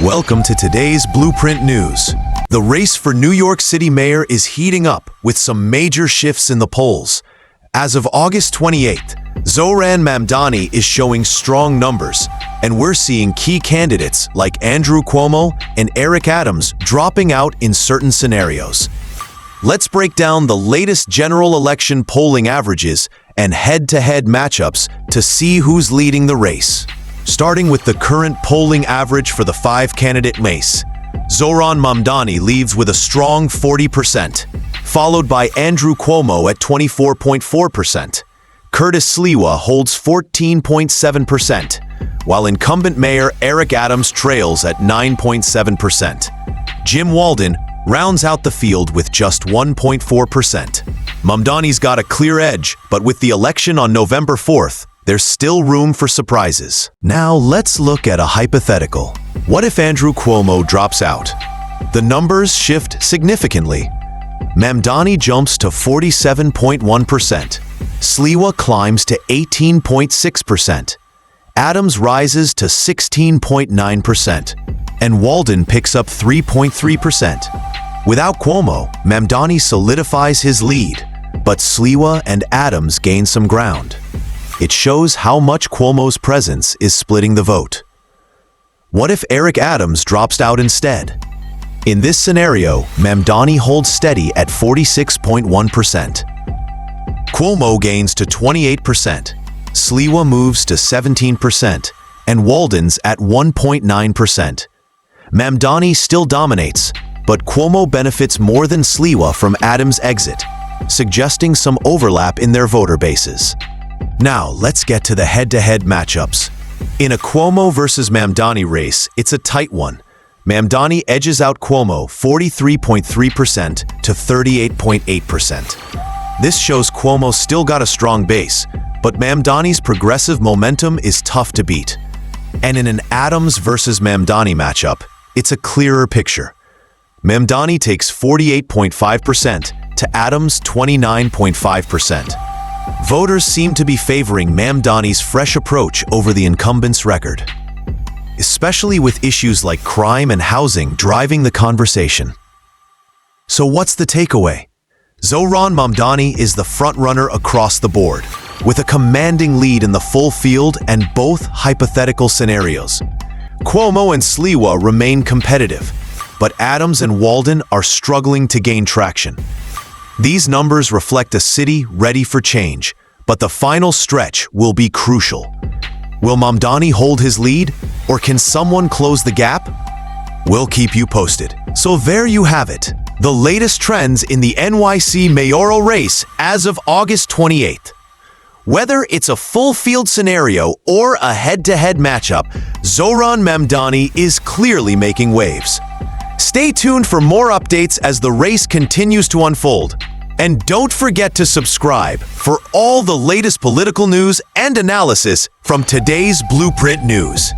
Welcome to today's Blueprint News. The race for New York City Mayor is heating up with some major shifts in the polls. As of August 28th, Zohran Mamdani is showing strong numbers, and we're seeing key candidates like Andrew Cuomo and Eric Adams dropping out in certain scenarios. Let's break down the latest general election polling averages and head-to-head matchups to see who's leading the race. Starting with the current polling average for the five-candidate race, Zohran Mamdani leads with a strong 40%, followed by Andrew Cuomo at 24.4%. Curtis Sliwa holds 14.7%, while incumbent Mayor Eric Adams trails at 9.7%. Jim Walden rounds out the field with just 1.4%. Mamdani's got a clear edge, but with the election on November 4th, there's still room for surprises. Now let's look at a hypothetical. What if Andrew Cuomo drops out? The numbers shift significantly. Mamdani jumps to 47.1%. Sliwa climbs to 18.6%. Adams rises to 16.9%. And Walden picks up 3.3%. Without Cuomo, Mamdani solidifies his lead, but Sliwa and Adams gain some ground. It shows how much Cuomo's presence is splitting the vote. What if Eric Adams drops out instead? In this scenario, Mamdani holds steady at 46.1%. Cuomo gains to 28%, Sliwa moves to 17%, and Walden's at 1.9%. Mamdani still dominates, but Cuomo benefits more than Sliwa from Adams' exit, suggesting some overlap in their voter bases. Now, let's get to the head-to-head matchups. In a Cuomo versus Mamdani race, it's a tight one. Mamdani edges out Cuomo 43.3% to 38.8%. This shows Cuomo still got a strong base, but Mamdani's progressive momentum is tough to beat. And in an Adams versus Mamdani matchup, it's a clearer picture. Mamdani takes 48.5% to Adams' 29.5%. Voters seem to be favoring Mamdani's fresh approach over the incumbent's record, especially with issues like crime and housing driving the conversation. So what's the takeaway? Zohran Mamdani is the frontrunner across the board, with a commanding lead in the full field and both hypothetical scenarios. Cuomo and Sliwa remain competitive, but Adams and Walden are struggling to gain traction. These numbers reflect a city ready for change, but the final stretch will be crucial. Will Mamdani hold his lead, or can someone close the gap? We'll keep you posted. So there you have it, the latest trends in the NYC mayoral race as of August 28th. Whether it's a full field scenario or a head-to-head matchup, Zohran Mamdani is clearly making waves. Stay tuned for more updates as the race continues to unfold. And don't forget to subscribe for all the latest political news and analysis from today's Blueprint News.